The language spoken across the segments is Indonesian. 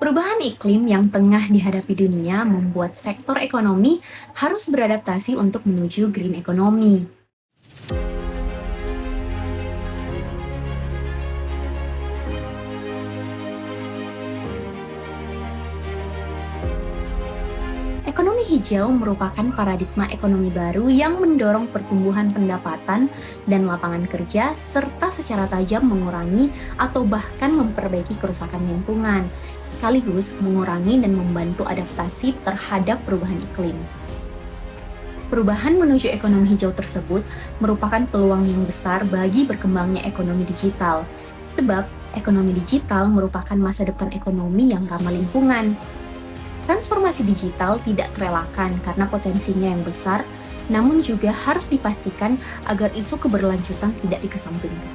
Perubahan iklim yang tengah dihadapi dunia membuat sektor ekonomi harus beradaptasi untuk menuju green economy. Ekonomi hijau merupakan paradigma ekonomi baru yang mendorong pertumbuhan pendapatan dan lapangan kerja, serta secara tajam mengurangi atau bahkan memperbaiki kerusakan lingkungan, sekaligus mengurangi dan membantu adaptasi terhadap perubahan iklim. Perubahan menuju ekonomi hijau tersebut merupakan peluang yang besar bagi berkembangnya ekonomi digital, sebab ekonomi digital merupakan masa depan ekonomi yang ramah lingkungan. Transformasi digital tidak terelakkan karena potensinya yang besar, namun juga harus dipastikan agar isu keberlanjutan tidak dikesampingkan.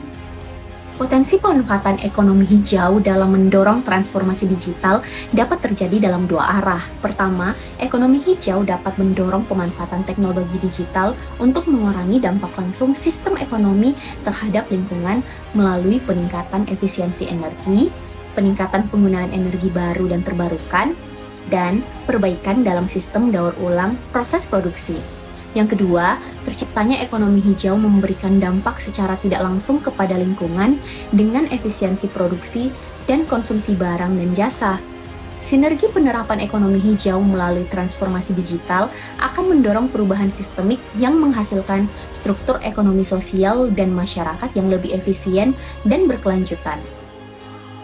Potensi pemanfaatan ekonomi hijau dalam mendorong transformasi digital dapat terjadi dalam dua arah. Pertama, ekonomi hijau dapat mendorong pemanfaatan teknologi digital untuk mengurangi dampak langsung sistem ekonomi terhadap lingkungan melalui peningkatan efisiensi energi, peningkatan penggunaan energi baru dan terbarukan, dan perbaikan dalam sistem daur ulang proses produksi. Yang kedua, terciptanya ekonomi hijau memberikan dampak secara tidak langsung kepada lingkungan dengan efisiensi produksi dan konsumsi barang dan jasa. Sinergi penerapan ekonomi hijau melalui transformasi digital akan mendorong perubahan sistemik yang menghasilkan struktur ekonomi sosial dan masyarakat yang lebih efisien dan berkelanjutan.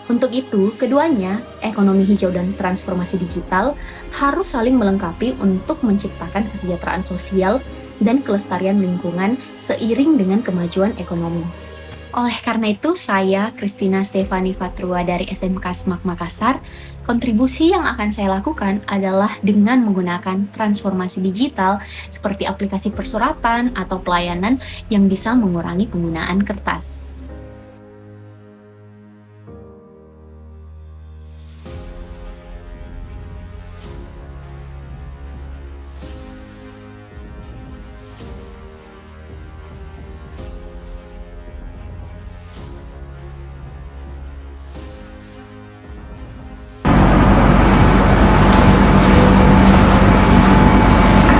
Untuk itu, keduanya, ekonomi hijau dan transformasi digital, harus saling melengkapi untuk menciptakan kesejahteraan sosial dan kelestarian lingkungan seiring dengan kemajuan ekonomi. Oleh karena itu, saya, Christina Stefani Fatrua dari SMK SMAK Makassar, kontribusi yang akan saya lakukan adalah dengan menggunakan transformasi digital seperti aplikasi persuratan atau pelayanan yang bisa mengurangi penggunaan kertas.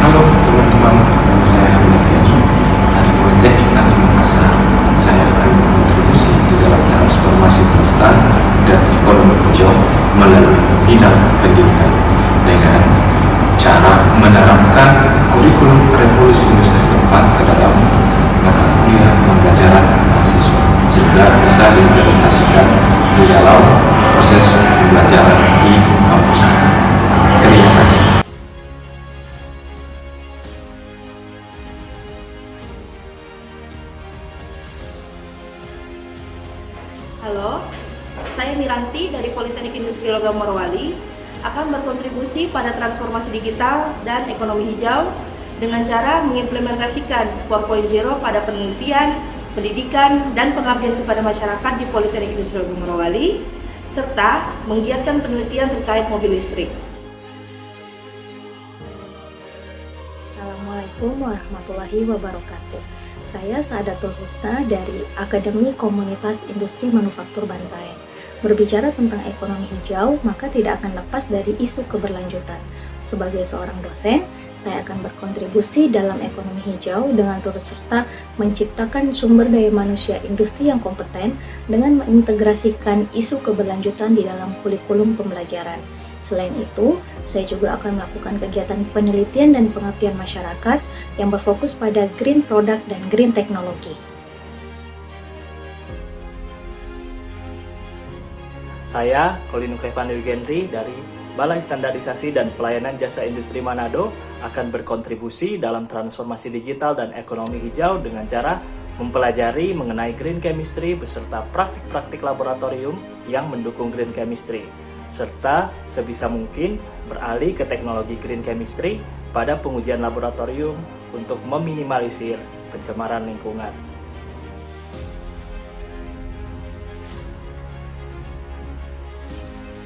Halo teman-teman, nama saya Hamid Kenzo dari Politeknik Negeri Makassar. Saya akan berkontribusi di dalam transformasi hutan dan ekonomi hijau melalui bidang pendidikan dengan cara menerapkan kurikulum revolusi industri keempat ke dalam mata kuliah pembelajaran mahasiswa sehingga bisa diimplementasikan di dalam proses pembelajaran di kampus. Terima kasih. Halo, saya Miranti dari Politeknik Industri Logam Morowali akan berkontribusi pada transformasi digital dan ekonomi hijau dengan cara mengimplementasikan 4.0 pada penelitian, pendidikan, dan pengabdian kepada masyarakat di Politeknik Industri Logam Morowali, serta menggiatkan penelitian terkait mobil listrik. Assalamualaikum warahmatullahi wabarakatuh. Saya Saadatul Husna dari Akademi Komunitas Industri Manufaktur Bantaeng. Berbicara tentang ekonomi hijau, maka tidak akan lepas dari isu keberlanjutan. Sebagai seorang dosen, saya akan berkontribusi dalam ekonomi hijau dengan turut serta menciptakan sumber daya manusia industri yang kompeten dengan mengintegrasikan isu keberlanjutan di dalam kurikulum pembelajaran. Selain itu, saya juga akan melakukan kegiatan penelitian dan pengabdian masyarakat yang berfokus pada green product dan green teknologi. Saya, Kolinu Kevani Wigendri dari Balai Standarisasi dan Pelayanan Jasa Industri Manado akan berkontribusi dalam transformasi digital dan ekonomi hijau dengan cara mempelajari mengenai green chemistry beserta praktik-praktik laboratorium yang mendukung green chemistry, serta sebisa mungkin beralih ke teknologi green chemistry pada pengujian laboratorium untuk meminimalisir pencemaran lingkungan.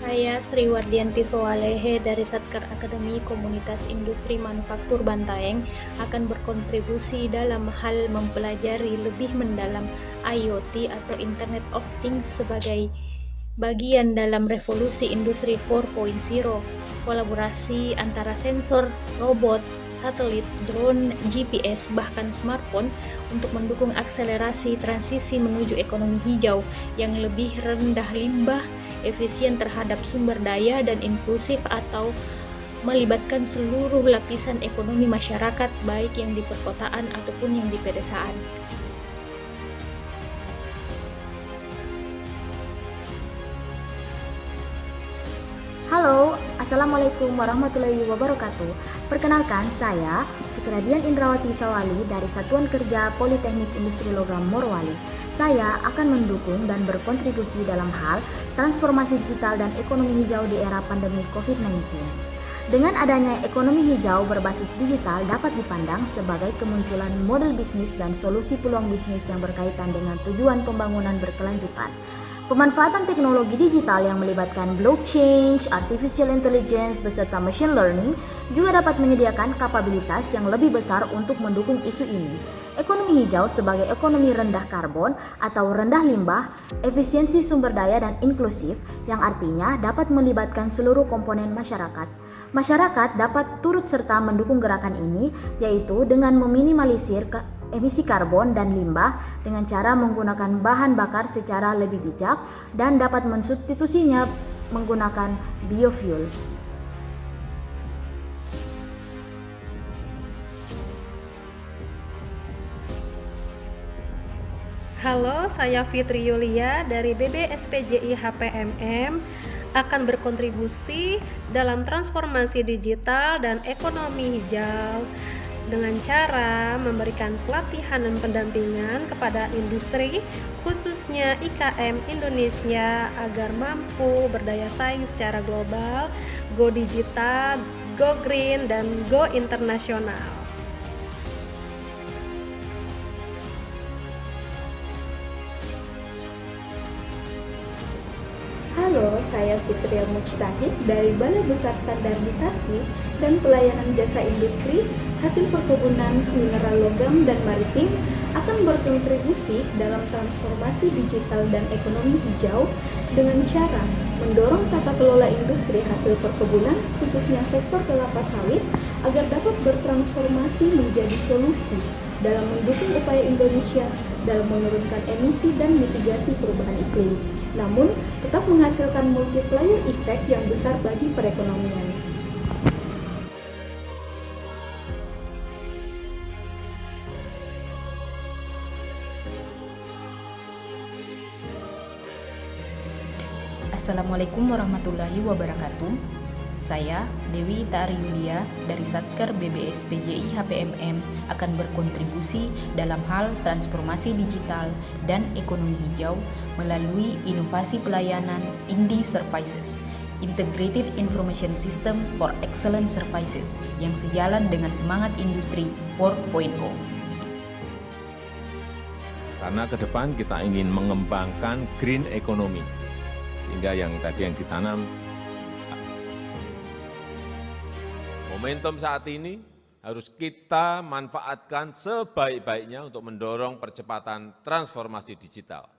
Saya Sri Wardianti Soalehe dari Satker Akademi Komunitas Industri Manufaktur Bantaeng akan berkontribusi dalam hal mempelajari lebih mendalam IoT atau Internet of Things sebagai bagian dalam revolusi industri 4.0. Kolaborasi antara sensor, robot, satelit, drone, GPS, bahkan smartphone untuk mendukung akselerasi transisi menuju ekonomi hijau yang lebih rendah limbah, efisien terhadap sumber daya, dan inklusif atau melibatkan seluruh lapisan ekonomi masyarakat, baik yang di perkotaan ataupun yang di pedesaan. Halo, Assalamualaikum warahmatullahi wabarakatuh. Perkenalkan, saya Fikradian Indrawati Sawali dari Satuan Kerja Politeknik Industri Logam Morowali. Saya akan mendukung dan berkontribusi dalam hal transformasi digital dan ekonomi hijau di era pandemi COVID-19. Dengan adanya ekonomi hijau berbasis digital dapat dipandang sebagai kemunculan model bisnis dan solusi peluang bisnis yang berkaitan dengan tujuan pembangunan berkelanjutan. Pemanfaatan teknologi digital yang melibatkan blockchain, artificial intelligence, beserta machine learning juga dapat menyediakan kapabilitas yang lebih besar untuk mendukung isu ini. Ekonomi hijau sebagai ekonomi rendah karbon atau rendah limbah, efisiensi sumber daya dan inklusif yang artinya dapat melibatkan seluruh komponen masyarakat. Masyarakat dapat turut serta mendukung gerakan ini, yaitu dengan meminimalisir emisi karbon dan limbah dengan cara menggunakan bahan bakar secara lebih bijak dan dapat mensubstitusinya menggunakan biofuel. Halo, saya Fitri Yulia dari BBSPJI HPMM akan berkontribusi dalam transformasi digital dan ekonomi hijau dengan cara memberikan pelatihan dan pendampingan kepada industri, khususnya IKM Indonesia agar mampu berdaya saing secara global, go digital, go green, dan go internasional. Halo, saya Fitria Mujtahid dari Balai Besar Standarisasi dan Pelayanan Jasa Industri Hasil Perkebunan, Mineral Logam, dan Maritim akan berkontribusi dalam transformasi digital dan ekonomi hijau dengan cara mendorong tata kelola industri hasil perkebunan, khususnya sektor kelapa sawit, agar dapat bertransformasi menjadi solusi dalam mendukung upaya Indonesia dalam menurunkan emisi dan mitigasi perubahan iklim, namun tetap menghasilkan multiplier effect yang besar bagi perekonomian. Assalamualaikum warahmatullahi wabarakatuh. Saya Dewi Ta'ari Yulia dari Satker BBS PJI HPMM akan berkontribusi dalam hal transformasi digital dan ekonomi hijau melalui inovasi pelayanan Indi Services, Integrated Information System for Excellent Services yang sejalan dengan semangat industri 4.0. Karena ke depan kita ingin mengembangkan green economy, hingga yang tadi yang ditanam. Momentum saat ini harus kita manfaatkan sebaik-baiknya untuk mendorong percepatan transformasi digital.